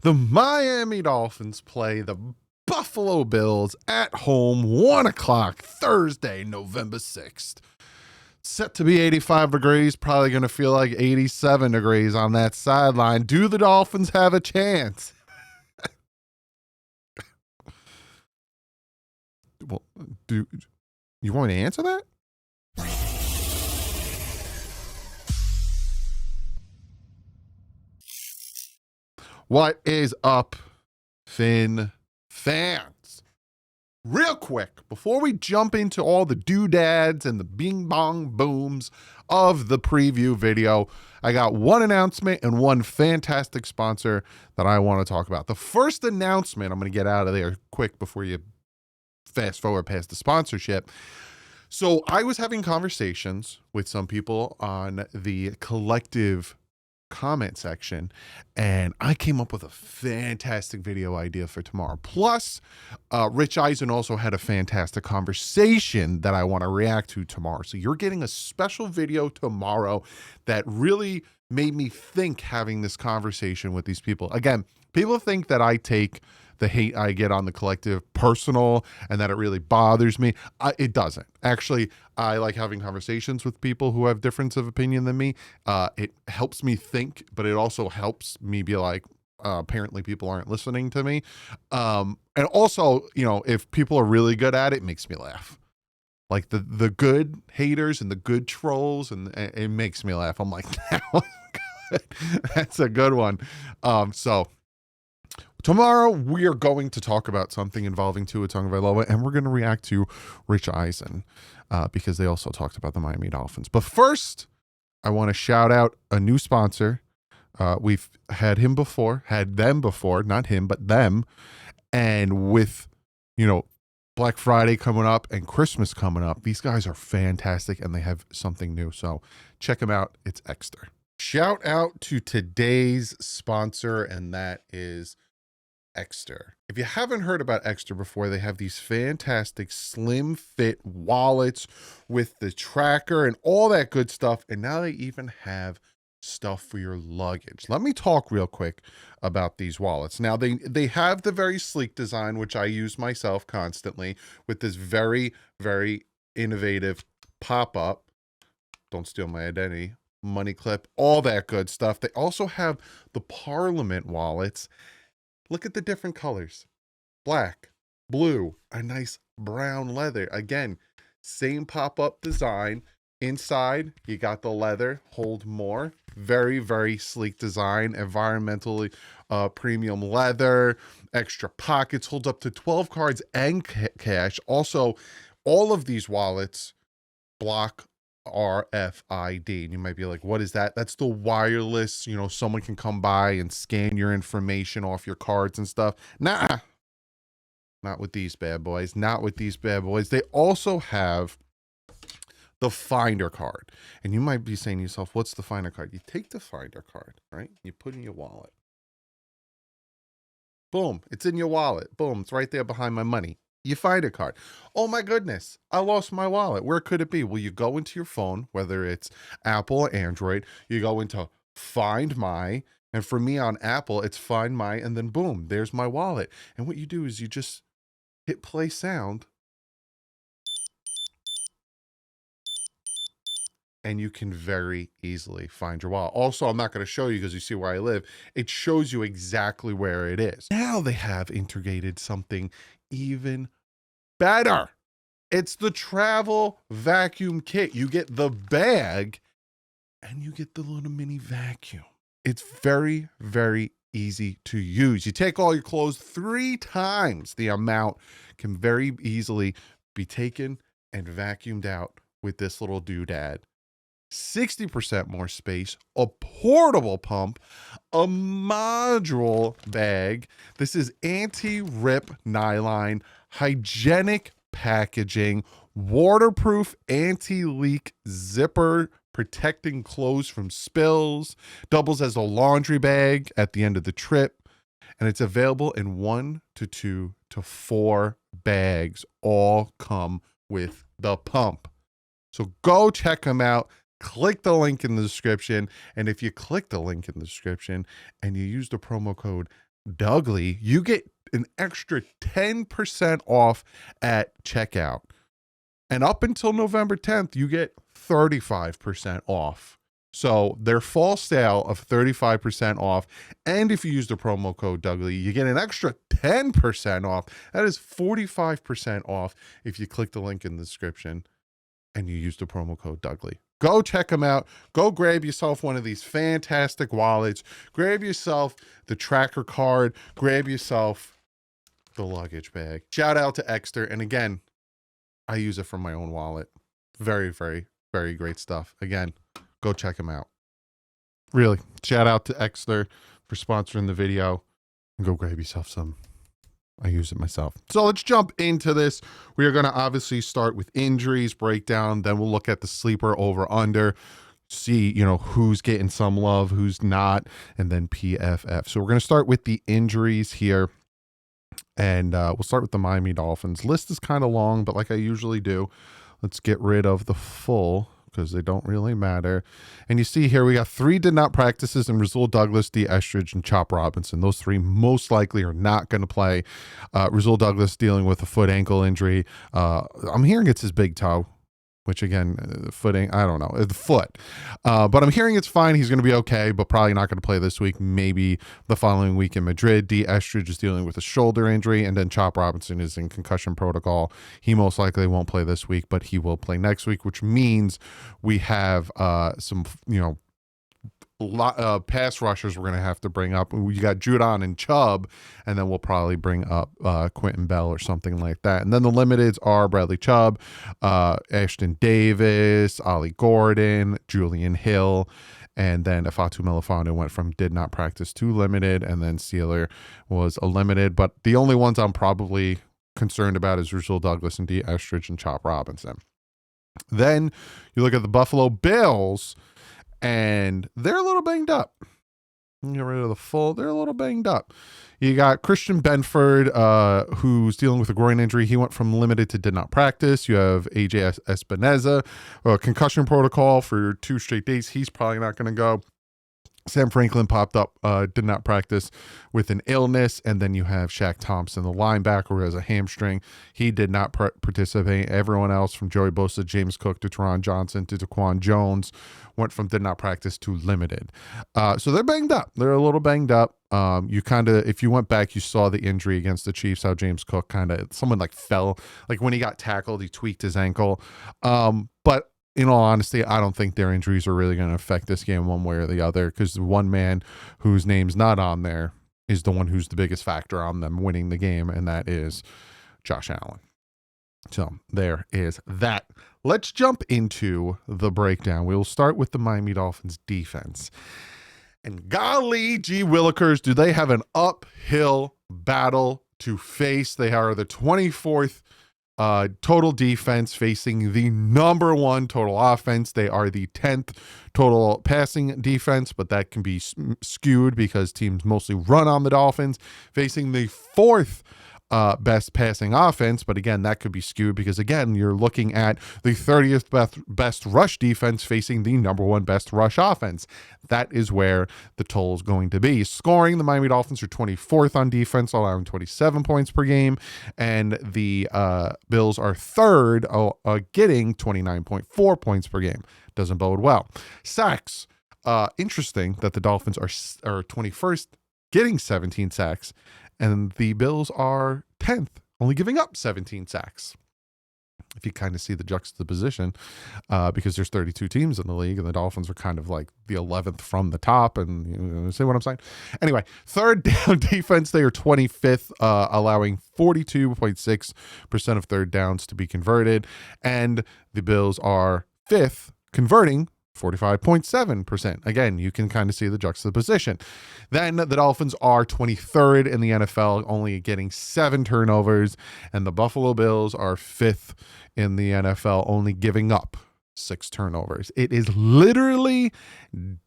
The Miami Dolphins play the Buffalo Bills at home, 1 o'clock Thursday, November 6th. Set to be 85 degrees, probably going to feel like 87 degrees on that sideline. Do the Dolphins have a chance? Well, do you want me to answer that? What is up, Finn fans? Real quick, before we jump into all the doodads and the bing bong booms of the preview video, I got one announcement and one fantastic sponsor that I want to talk about. The first announcement, I'm going to get out of there quick before you fast forward past the sponsorship. So I was having conversations with some people on the collective comment section, and I came up with a fantastic video idea for tomorrow. Plus, Rich Eisen also had a fantastic conversation that I want to react to tomorrow. So you're getting a special video tomorrow that really made me think having this conversation with these people. Again, people think that I take the hate I get on the collective personal and that it really bothers me. It doesn't. Actually, I like having conversations with people who have difference of opinion than me. It helps me think, but it also helps me be like, apparently people aren't listening to me. And also, you know, if people are really good at it, it makes me laugh. Like the good haters and the good trolls, and it makes me laugh. I'm like, that was good. That's a good one. So tomorrow, we are going to talk about something involving Tua Tagovailoa, and we're going to react to Rich Eisen because they also talked about the Miami Dolphins. But first, I want to shout out a new sponsor. We've had them before, not him, but them. And with, you know, Black Friday coming up and Christmas coming up, these guys are fantastic, and they have something new. So check them out. It's Ekster. Shout out to today's sponsor, and that is Ekster. If you haven't heard about Ekster before, they have these fantastic slim fit wallets with the tracker and all that good stuff. And now they even have stuff for your luggage. Let me talk real quick about these wallets. Now they have the very sleek design, which I use myself constantly, with this very, very innovative pop-up. Don't steal my identity. Money clip, all that good stuff. They also have the Parliament wallets. Look at the different colors. Black, blue, a nice brown leather. Again, same pop-up design. Inside, you got the leather, hold more. Very, very sleek design. Environmentally premium leather. Extra pockets, holds up to 12 cards and cash. Also, all of these wallets block RFID. And you might be like, what is that? That's the wireless, you know, someone can come by and scan your information off your cards and stuff. Nah, not with these bad boys. Not with these bad boys. They also have the Finder card. And you might be saying to yourself, what's the Finder card? You take the Finder card, right? You put in your wallet. Boom, it's in your wallet. Boom, it's right there behind my money. You find a card. Oh my goodness, I lost my wallet. Where could it be? Well, you go into your phone, whether it's Apple or Android, you go into Find My, and for me on Apple, it's Find My, and then boom, there's my wallet. And what you do is you just hit play sound, and you can very easily find your wallet. Also, I'm not going to show you because you see where I live. It shows you exactly where it is. Now they have integrated something even better. It's the travel vacuum kit. You get the bag and you get the little mini vacuum. It's very, very easy to use. You take all your clothes 3 times. The amount can very easily be taken and vacuumed out with this little doodad. 60% more space, a portable pump, a module bag. This is anti-rip nylon, hygienic packaging, waterproof anti-leak zipper, protecting clothes from spills, doubles as a laundry bag at the end of the trip, and it's available in 1 to 2 to 4 bags. All come with the pump. So go check them out. Click the link in the description. And if you click the link in the description and you use the promo code Douglie, you get an extra 10% off at checkout. And up until November 10th, you get 35% off. So their fall sale of 35% off. And if you use the promo code Douglie, you get an extra 10% off. That is 45% off if you click the link in the description and you use the promo code Douglie. Go check them out. Go grab yourself one of these fantastic wallets. Grab yourself the tracker card. Grab yourself the luggage bag. Shout out to Ekster. And again, I use it from my own wallet. Very, very, very great stuff. Again, go check them out. Really, shout out to Ekster for sponsoring the video. And go grab yourself some. I use it myself. So let's jump into this. We are going to obviously start with injuries, breakdown. Then we'll look at the sleeper over under, see, who's getting some love, who's not, and then PFF. So we're going to start with the injuries here. And we'll start with the Miami Dolphins. List is kind of long, but like I usually do, let's get rid of the full because they don't really matter. And you see here we got 3 did not practices in Rasul Douglas, D. Estridge, and Chop Robinson. Those 3 most likely are not going to play. Rasul Douglas dealing with a foot ankle injury. I'm hearing it's his big toe, which again, footing, I don't know, the foot. But I'm hearing it's fine. He's going to be okay, but probably not going to play this week, maybe the following week in Madrid. D. Estridge is dealing with a shoulder injury, and then Chop Robinson is in concussion protocol. He most likely won't play this week, but he will play next week, which means we have some, pass rushers we're going to have to bring up. You got Judon and Chubb, and then we'll probably bring up Quentin Bell or something like that. And then the limiteds are Bradley Chubb, Ashton Davis, Ollie Gordon, Julian Hill, and then Ifatu Melifonwu went from did not practice to limited, and then Sealer was a limited. But the only ones I'm probably concerned about is Rasul Douglas and D. Estridge and Chop Robinson. Then you look at the Buffalo Bills, and they're a little banged up. Get rid of the full. They're a little banged up. You got Christian Benford, who's dealing with a groin injury. He went from limited to did not practice. You have AJ Espinoza, concussion protocol for 2 straight days. He's probably not going to go. Sam Franklin popped up, did not practice with an illness. And then you have Shaq Thompson, the linebacker, who has a hamstring. He did not participate. Everyone else from Joey Bosa, James Cook to Teron Johnson to Daquan Jones went from did not practice to limited. So they're banged up. They're a little banged up. You kind of, if you went back, you saw the injury against the Chiefs, how James Cook someone fell. Like when he got tackled, he tweaked his ankle. But in all honesty, I don't think their injuries are really going to affect this game one way or the other, because the one man whose name's not on there is the one who's the biggest factor on them winning the game, and that is Josh Allen. So there is that. Let's jump into the breakdown. We'll start with the Miami Dolphins defense. And golly gee willikers, do they have an uphill battle to face. They are the 24th total defense facing the number 1 total offense. They are the 10th total passing defense, but that can be skewed because teams mostly run on the Dolphins, facing the 4th best passing offense. But again, that could be skewed because, again, you're looking at the 30th best rush defense facing the number 1 best rush offense. That is where the total is going to be. Scoring, the Miami Dolphins are 24th on defense, allowing 27 points per game, and the Bills are 3rd, getting 29.4 points per game. Doesn't bode well. Sacks, interesting that the Dolphins are 21st, getting 17 sacks, and the Bills are 10th, only giving up 17 sacks. If you kind of see the juxtaposition, because there's 32 teams in the league, and the Dolphins are kind of like the 11th from the top, and you see what I'm saying? Anyway, third down defense, they are 25th, allowing 42.6% of third downs to be converted, and the Bills are 5th, converting 45.7%. Again, you can kind of see the juxtaposition. Then the Dolphins are 23rd in the NFL, only getting 7 turnovers, and the Buffalo Bills are 5th in the NFL, only giving up 6 turnovers. It is literally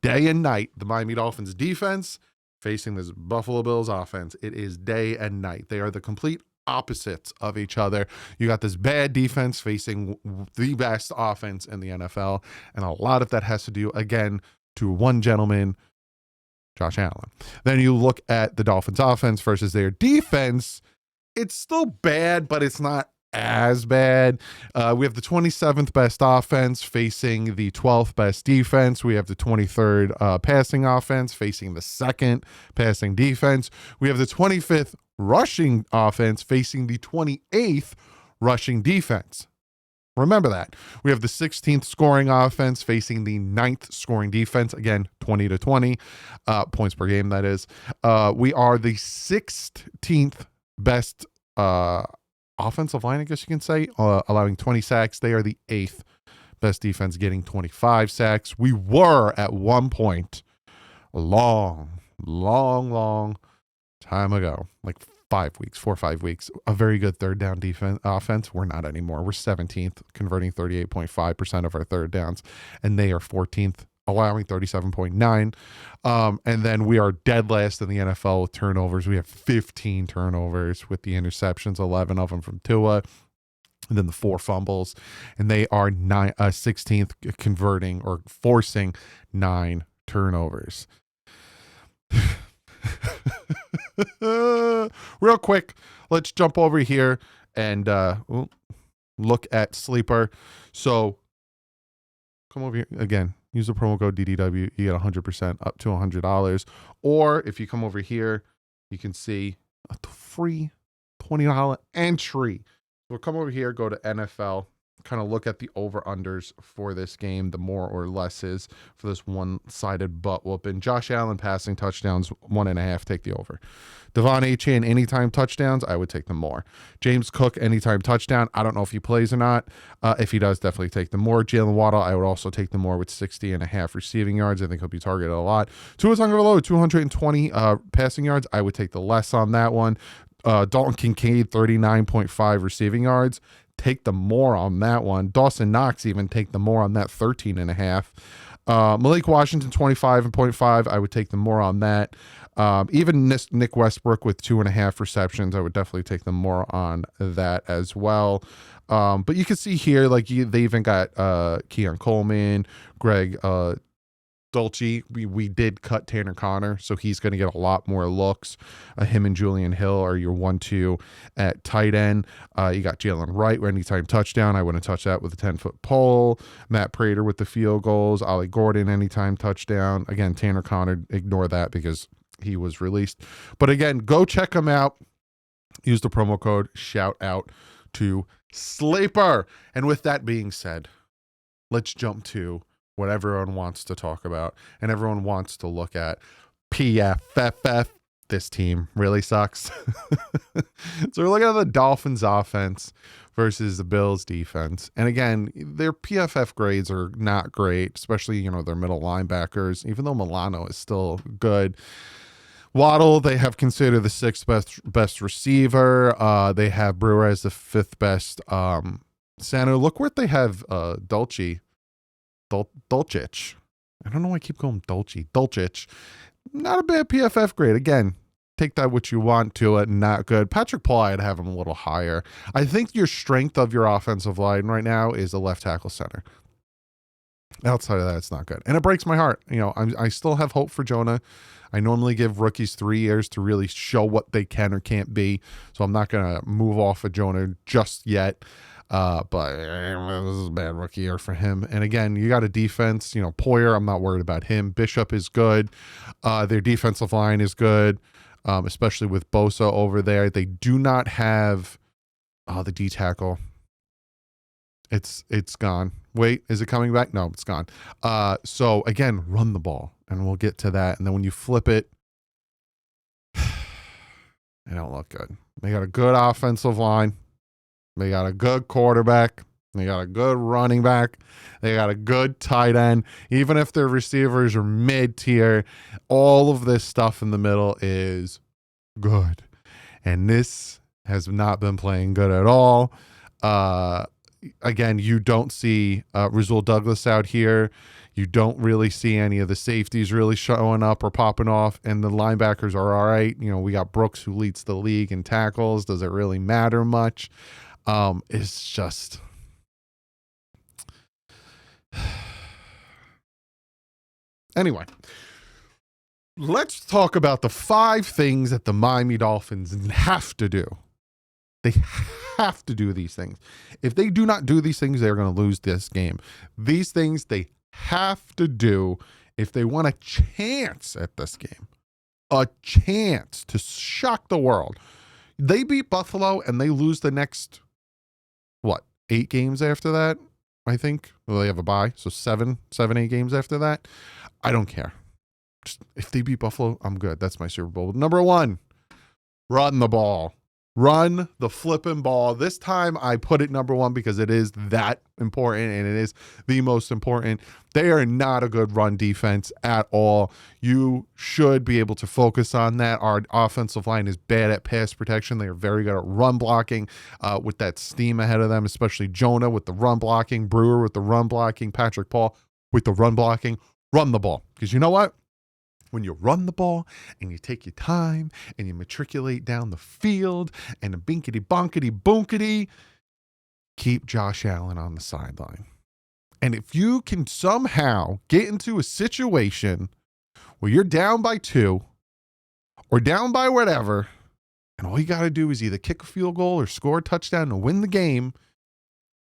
day and night, the Miami Dolphins defense facing this Buffalo Bills offense. It is day and night. They are the complete opposites of each other. You got this bad defense facing the best offense in the NFL, and a lot of that has to do, again, to one gentleman, Josh Allen. Then you look at the Dolphins offense versus their defense. It's still bad, but it's not as bad. We have the 27th best offense facing the 12th best defense. We have the 23rd passing offense facing the second passing defense. We have the 25th rushing offense facing the 28th rushing defense. Remember that. We have the 16th scoring offense facing the 9th scoring defense. Again, 20-20 points per game, that is. We are the 16th best offensive line, I guess you can say, allowing 20 sacks. They are the 8th best defense, getting 25 sacks. We were at one point a long time ago, like 4 or 5 weeks, a very good third down offense. We're not anymore. We're 17th, converting 38.5% of our third downs, and they are 14th, allowing 37.9. And then we are dead last in the NFL with turnovers. We have 15 turnovers with the interceptions, 11 of them from Tua, and then the 4 fumbles. And they are 16th, converting or forcing 9 turnovers. Real quick, let's jump over here and look at Sleeper. So come over here again. Use the promo code DDW. You get 100% up to $100. Or if you come over here, you can see a free $20 entry. We'll come over here, go to NFL, kind of look at the over-unders for this game, the more or lesses for this one-sided butt whooping. Josh Allen passing touchdowns, 1.5, take the over. Devon Achane anytime touchdowns, I would take the more. James Cook anytime touchdown, I don't know if he plays or not. If he does, definitely take the more. Jalen Waddle, I would also take the more with 60.5 receiving yards. I think he'll be targeted a lot. Tua Tagovailoa, 220 passing yards, I would take the less on that one. Dalton Kincaid, 39.5 receiving yards. Take the more on that one. Dawson Knox even take the more on that, 13.5. Malik Washington, 25.5. I would take the more on that. Even Nick Westbrook with 2.5 receptions, I would definitely take the more on that as well. But you can see here, like they even got Keon Coleman, Greg Dulce. We did cut Tanner Connor, so he's going to get a lot more looks. Him and Julian Hill are your 1-2 at tight end. You got Jalen Wright, anytime touchdown. I wouldn't touch that with a 10-foot pole. Matt Prater with the field goals. Ollie Gordon, anytime touchdown. Again, Tanner Connor, ignore that because he was released. But again, go check him out. Use the promo code. Shout out to Sleeper. And with that being said, let's jump to what everyone wants to talk about and everyone wants to look at. PFFF. This team really sucks. So we're looking at the Dolphins offense versus the Bills defense. And again, their PFF grades are not great, especially, their middle linebackers, even though Milano is still good. Waddle, they have considered the 6th best receiver. They have Brewer as the 5th best center. Look where they have Dulcich. I don't know why I keep going Dulcich. Not a bad PFF grade. Again, take that what you want to it. Not good. Patrick Paul, I'd have him a little higher. I think your strength of your offensive line right now is a left tackle center. Outside of that, it's not good. And it breaks my heart. I still have hope for Jonah. I normally give rookies 3 years to really show what they can or can't be. So I'm not going to move off of Jonah just yet. But this is a bad rookie year for him. And again, you got a defense, Poyer, I'm not worried about him. Bishop is good. Their defensive line is good, especially with Bosa over there. They do not have the D tackle. It's gone. Wait, is it coming back? No, it's gone. So again, run the ball, and we'll get to that. And then when you flip it, they don't look good. They got a good offensive line. They got a good quarterback. They got a good running back. They got a good tight end. Even if their receivers are mid-tier, all of this stuff in the middle is good. And this has not been playing good at all. Again, you don't see Rasul Douglas out here. You don't really see any of the safeties really showing up or popping off, and the linebackers are all right. We got Brooks, who leads the league in tackles. Does it really matter much? It's just anyway. let's talk about the 5 things that the Miami Dolphins have to do. They have to do these things. If they do not do these things, they're going to lose this game. These things they have to do if they want a chance at this game. A chance to shock the world. They beat Buffalo and they lose the next, 8 games after that, I think. Well, they have a bye, so 8 games after that. I don't care. Just, if they beat Buffalo, I'm good. That's my Super Bowl. Number 1, run the ball. Run the flipping ball. This time I put it number 1 because it is that important and it is the most important. They are not a good run defense at all. You should be able to focus on that. Our offensive line is bad at pass protection. They are very good at run blocking with that steam ahead of them, especially Jonah with the run blocking, Brewer with the run blocking, Patrick Paul with the run blocking. Run the ball. Because you know what? When you run the ball and you take your time and you matriculate down the field and a binkity bonkity boonkity, keep Josh Allen on the sideline. And if you can somehow get into a situation where you're down by 2 or down by whatever, and all you got to do is either kick a field goal or score a touchdown to win the game,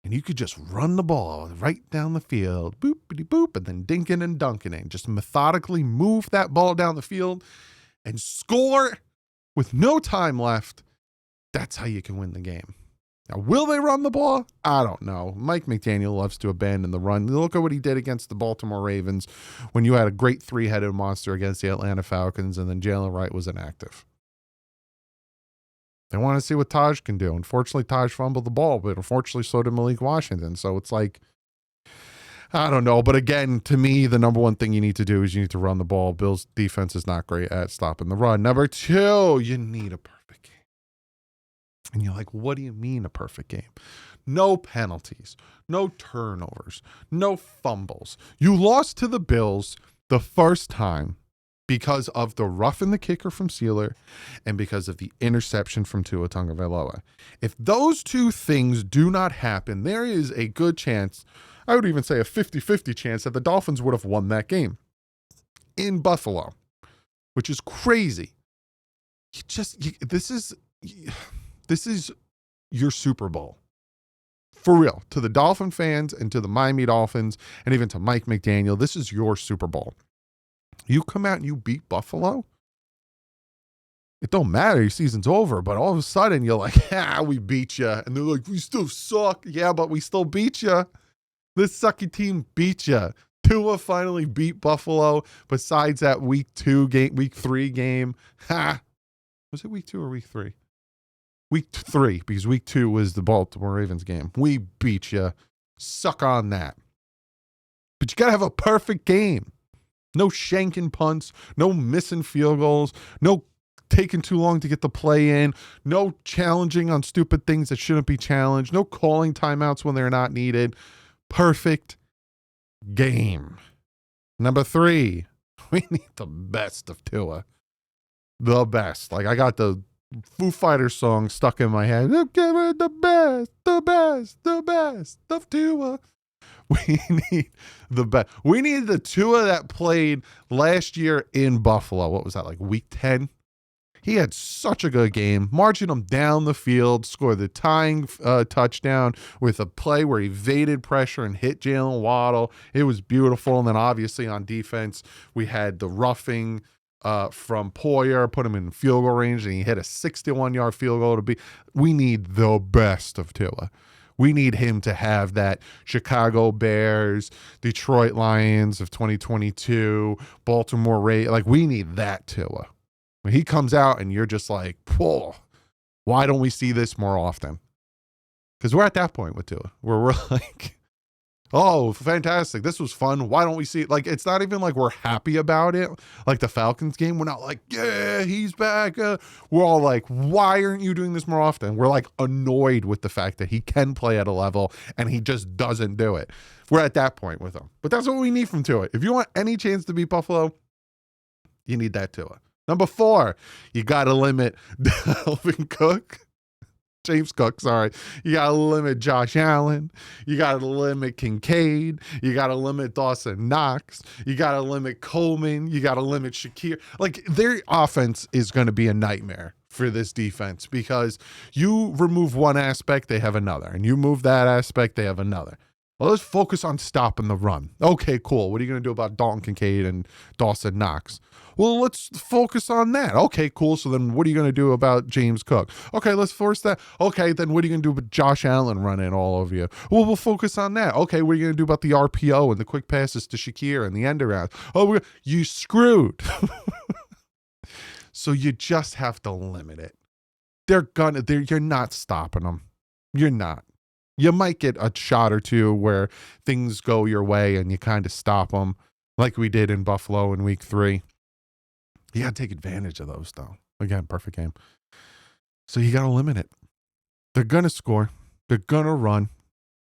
and you could just run the ball right down the field, boopity boop, and then dinking and dunking it. Just methodically move that ball down the field and score with no time left. That's how you can win the game. Now, will they run the ball? I don't know. Mike McDaniel loves to abandon the run. Look at what he did against the Baltimore Ravens when you had a great 3-headed monster against the Atlanta Falcons, and then Jalen Wright was inactive. They want to see what Taj can do. Unfortunately, Taj fumbled the ball, but unfortunately, so did Malik Washington. So it's like, I don't know. But again, to me, the number 1 thing you need to do is you need to run the ball. Bills' defense is not great at stopping the run. Number 2, you need a perfect game. And you're like, what do you mean a perfect game? No penalties, no turnovers, no fumbles. You lost to the Bills the first time because of the roughing the kicker from Sealer and because of the interception from Tua Tagovailoa. If those 2 things do not happen, there is a good chance, I would even say a 50-50 chance, that the Dolphins would have won that game in Buffalo, which is crazy. This is your Super Bowl. For real. To the Dolphin fans and to the Miami Dolphins and even to Mike McDaniel, this is your Super Bowl. You come out and you beat Buffalo, it don't matter. Your season's over. But all of a sudden, you're like, we beat you. And they're like, we still suck. Yeah, but we still beat you. This sucky team beat you. Tua finally beat Buffalo. Besides that week 3 game. Was it week 2 or week 3? Week 3, because week 2 was the Baltimore Ravens game. We beat you. Suck on that. But you got to have a perfect game. No shanking punts, no missing field goals, no taking too long to get the play in, no challenging on stupid things that shouldn't be challenged, no calling timeouts when they're not needed. Perfect game. Number 3, we need the best of Tua. The best. Like, I got the Foo Fighters song stuck in my head. Give it the best of Tua. We need the best. We need the Tua that played last year in Buffalo. What was that, like week 10? He had such a good game, marching them down the field, scored the tying touchdown with a play where he evaded pressure and hit Jalen Waddle. It was beautiful. And then obviously on defense, we had the roughing from Poyer, put him in field goal range, and he hit a 61-yard field goal. We need the best of Tua. We need him to have that Chicago Bears, Detroit Lions of 2022, Baltimore Ravens. Like, we need that Tua. When he comes out and you're just like, whoa, why don't we see this more often? Because we're at that point with Tua where we're like, oh, fantastic. This was fun. Why don't we see it? Like, it's not even like we're happy about it. Like the Falcons game, we're not like, yeah, he's back. We're all like, why aren't you doing this more often? We're like annoyed with the fact that he can play at a level and he just doesn't do it. We're at that point with him. But that's what we need from Tua. If you want any chance to beat Buffalo, you need that Tua. Number 4, you got to limit Dalvin Cook. James Cook, sorry. You got to limit Josh Allen. You got to limit Kincaid. You got to limit Dawson Knox. You got to limit Coleman. You got to limit Shakir. Like, their offense is going to be a nightmare for this defense because you remove one aspect, they have another. And you move that aspect, they have another. Well, let's focus on stopping the run. Okay, cool. What are you going to do about Dalton Kincaid and Dawson Knox? Well, let's focus on that. Okay, cool. So then what are you going to do about James Cook? Okay, let's force that. Okay, then what are you going to do with Josh Allen running all over you? Well, we'll focus on that. Okay, what are you going to do about the RPO and the quick passes to Shakir and the end around? Oh, you screwed. So you just have to limit it. You're not stopping them. You're not. You might get a shot or two where things go your way and you kind of stop them like we did in Buffalo in week 3. You got to take advantage of those, though. Again, perfect game. So you got to limit it. They're going to score. They're going to run.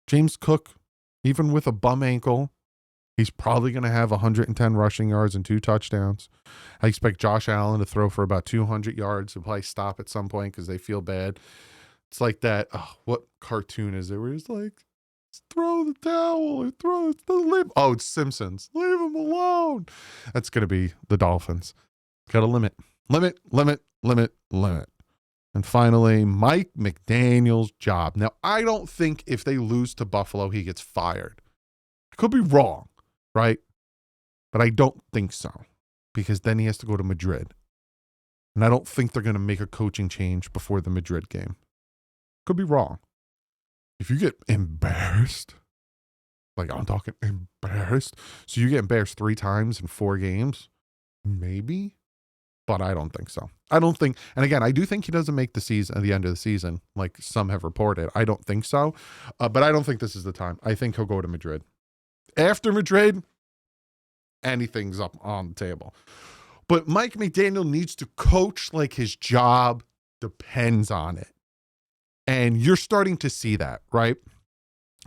James Cook, even with a bum ankle, he's probably going to have 110 rushing yards and 2 touchdowns. I expect Josh Allen to throw for about 200 yards. He'll probably stop at some point because they feel bad. It's like that. Oh, what cartoon is it where he's like, throw the towel or throw it to the lip. Oh, it's Simpsons. Leave him alone. That's going to be the Dolphins. Got to limit. And finally, Mike McDaniel's job. Now, I don't think if they lose to Buffalo, he gets fired. I could be wrong, right? But I don't think so because then he has to go to Madrid. And I don't think they're going to make a coaching change before the Madrid game. Could be wrong. If you get embarrassed, like I'm talking embarrassed, so you get embarrassed 3 times in 4 games, maybe, but I don't think so. I don't think, and again, I do think he doesn't make the season at the end of the season, like some have reported. I don't think so, but I don't think this is the time. I think he'll go to Madrid. After Madrid, anything's up on the table. But Mike McDaniel needs to coach like his job depends on it. And you're starting to see that, right?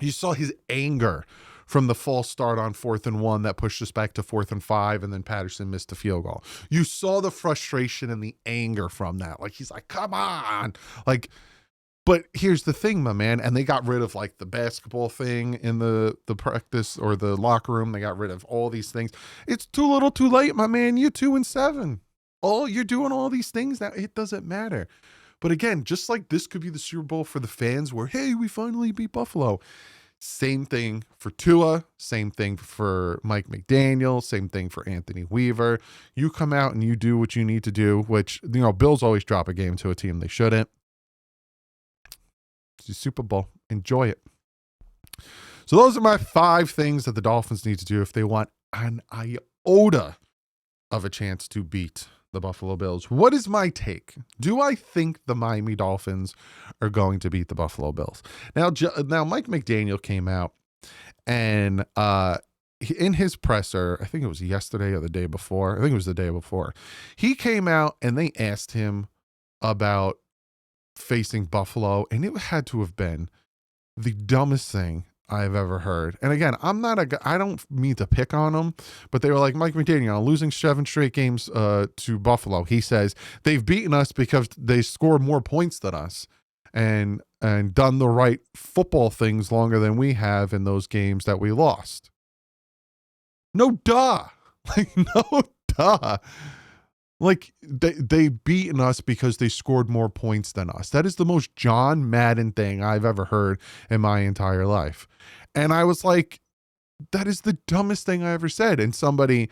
You saw his anger from the false start on 4th and 1 that pushed us back to 4th and 5, and then Patterson missed the field goal. You saw the frustration and the anger from that. Like, he's like, come on. Like, but here's the thing, my man. And they got rid of like the basketball thing in the practice or the locker room. They got rid of all these things. It's too little too late, my man. You're 2-7. You're doing all these things now. It doesn't matter. But again, just like this could be the Super Bowl for the fans where, hey, we finally beat Buffalo. Same thing for Tua. Same thing for Mike McDaniel. Same thing for Anthony Weaver. You come out and you do what you need to do, which, you know, Bills always drop a game to a team they shouldn't. It's the Super Bowl. Enjoy it. So those are my 5 things that the Dolphins need to do if they want an iota of a chance to beat the Buffalo Bills. What is my take? Do I think the Miami Dolphins are going to beat the Buffalo Bills? Now Mike McDaniel came out and in his presser, I think it was yesterday or the day before. I think it was the day before. He came out and they asked him about facing Buffalo, and it had to have been the dumbest thing I've ever heard. And again, I don't mean to pick on them, but they were like, Mike McDaniel, losing 7 straight games to Buffalo. He says they've beaten us because they scored more points than us and done the right football things longer than we have in those games that we lost. No duh. Like, no duh. Like, they beaten us because they scored more points than us. That is the most John Madden thing I've ever heard in my entire life. And I was like, that is the dumbest thing I ever said. And somebody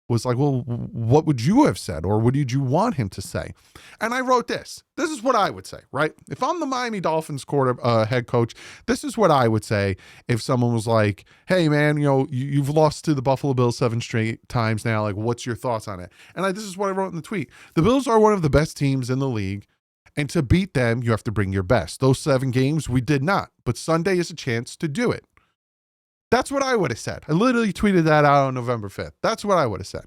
was like, well, what would you have said? Or what did you want him to say? And I wrote this. This is what I would say, right? If I'm the Miami Dolphins head coach, this is what I would say if someone was like, hey, man, you know, you've lost to the Buffalo Bills 7 straight times now. Like, what's your thoughts on it? And this is what I wrote in the tweet. The Bills are one of the best teams in the league. And to beat them, you have to bring your best. Those 7 games, we did not. But Sunday is a chance to do it. That's what I would have said. I literally tweeted that out on November 5th. That's what I would have said.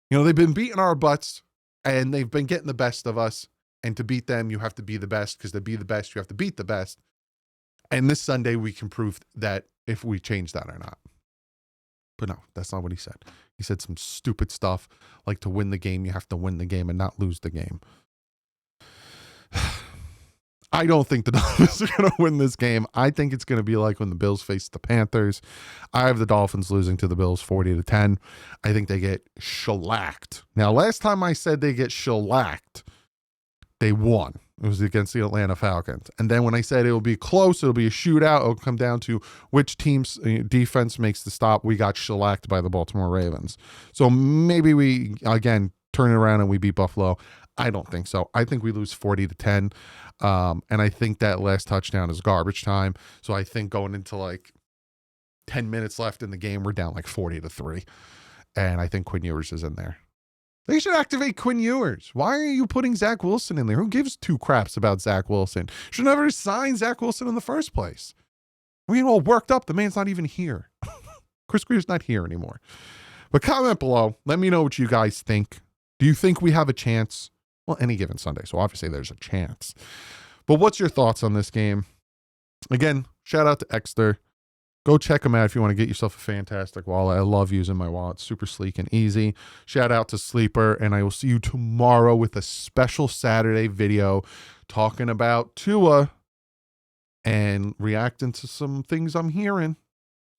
You know, they've been beating our butts and they've been getting the best of us. And to beat them, you have to be the best, because to be the best, you have to beat the best. And this Sunday, we can prove that if we change that or not. But no, that's not what he said. He said some stupid stuff like, to win the game, you have to win the game and not lose the game. I don't think the Dolphins are going to win this game. I think it's going to be like when the Bills faced the Panthers. I have the Dolphins losing to the Bills 40-10. I think they get shellacked. Now, last time I said they get shellacked, they won. It was against the Atlanta Falcons. And then when I said it will be close, it'll be a shootout, it'll come down to which team's defense makes the stop, we got shellacked by the Baltimore Ravens. So maybe we, again, turn it around and we beat Buffalo. I don't think so. I think we lose 40-10. And I think that last touchdown is garbage time. So I think going into like 10 minutes left in the game, we're down like 40-3. And I think Quinn Ewers is in there. They should activate Quinn Ewers. Why are you putting Zach Wilson in there? Who gives two craps about Zach Wilson? Should never sign Zach Wilson in the first place. We all worked up. The man's not even here. Chris Greer's not here anymore. But comment below. Let me know what you guys think. Do you think we have a chance? Well, any given Sunday. So obviously there's a chance. But what's your thoughts on this game? Again, shout out to Ekster. Go check them out if you want to get yourself a fantastic wallet. I love using my wallet. Super sleek and easy. Shout out to Sleeper. And I will see you tomorrow with a special Saturday video talking about Tua and reacting to some things I'm hearing.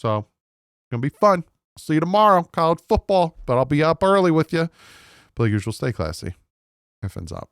So, it's going to be fun. I'll see you tomorrow. College football. But I'll be up early with you. But like usual, stay classy. Effins up.